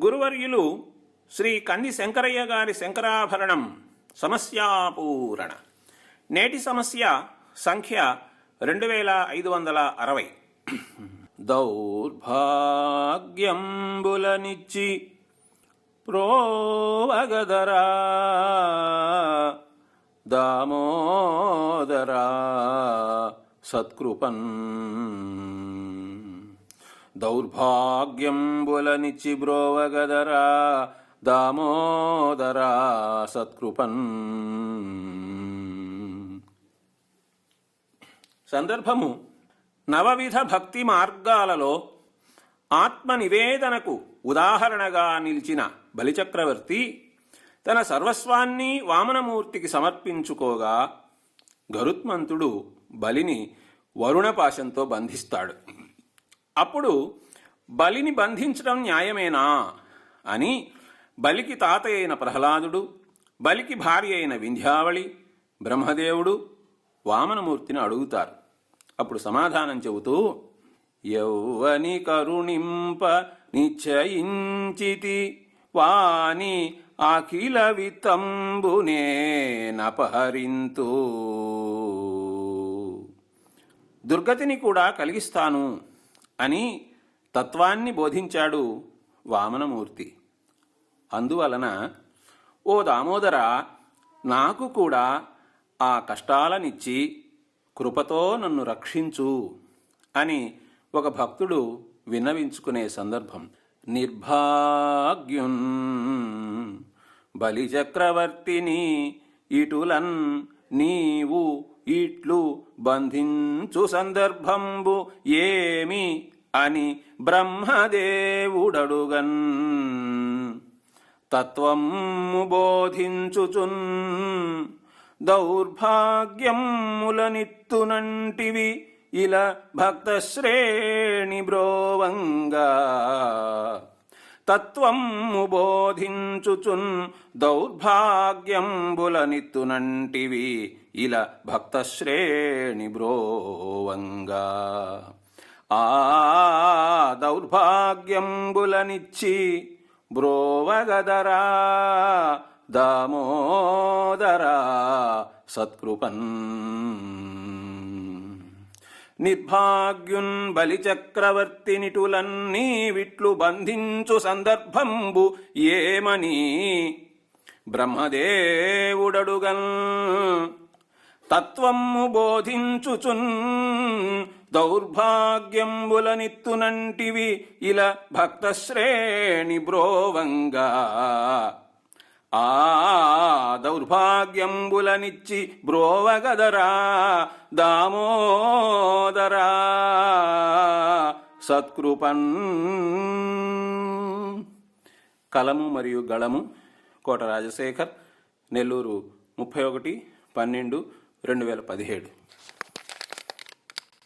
గురువర్యులు శ్రీ కంది శంకరయ్య గారి శంకరాభరణం సమస్యాపూరణ. నేటి సమస్య సంఖ్య 2560. దౌర్భాగ్యంబులనిచ్చి ప్రోవగదరా దామోదరా సత్కృపన్. దౌర్భాగ్యంబులనిచ్చి బ్రోవగదరా దామోదరా సత్కృపన్. సందర్భము: నవవిధ భక్తి మార్గాలలో ఆత్మనివేదనకు ఉదాహరణగా నిలిచిన బలిచక్రవర్తి తన సర్వస్వాన్ని వామనమూర్తికి సమర్పించుకోగా గరుత్మంతుడు బలిని వరుణపాశంతో బంధిస్తాడు. అప్పుడు బలిని బంధించడం న్యాయమేనా అని బలికి తాత అయిన ప్రహ్లాదుడు, బలికి భార్య అయిన వింధ్యావళి, బ్రహ్మదేవుడు వామనమూర్తిని అడుగుతారు. అప్పుడు సమాధానం చెబుతూ, యౌవని కరుణింప నిశ్చయించితి వాని అఖిల వితంబునే నపహరింతు. దుర్గతిని కూడా కలిగిస్తాను అని తత్వాన్ని బోధించాడు వామనమూర్తి. అందువలన ఓ దామోదర, నాకు కూడా ఆ కష్టాలనిచ్చి కృపతో నన్ను రక్షించు అని ఒక భక్తుడు విన్నవించుకునే సందర్భం. నిర్భాగ్యున్ బలిచక్రవర్తిని ఇటులన్ నీవు ఇట్లు బంధించు సందర్భంబు ఏమి అని బ్రహ్మదేవుడడుగన్. తత్వము బోధించుచున్ దౌర్భాగ్యములనిత్తునంటివి ఇలా భక్తశ్రేణి బ్రోవంగా. తత్వము బోధించుచున్ దౌర్భాగ్యంబులనిత్తునంటివి ఇలా భక్తశ్రేణి బ్రోవంగా. ఆ దౌర్భాగ్యంబులనిచ్చి బ్రోవగదరా దామోదరా సత్కృపన్. నిర్భాగ్యున్ బలిచక్రవర్తినిటులన్నీ విట్లు బంధించు సందర్భంబు ఏమని బ్రహ్మదేవుడడుగన్. తత్వము బోధించుచున్ దౌర్భాగ్యంబులనిత్తునంటివి ఇలా భక్తశ్రేణి బ్రోవంగా. ఆ దౌర్భాగ్యంబులనిచ్చి బ్రోవగదరా దామోదరా సత్కృపన్. కలము మరియు గళము కోట రాజశేఖర్, నెల్లూరు 31/12/2017.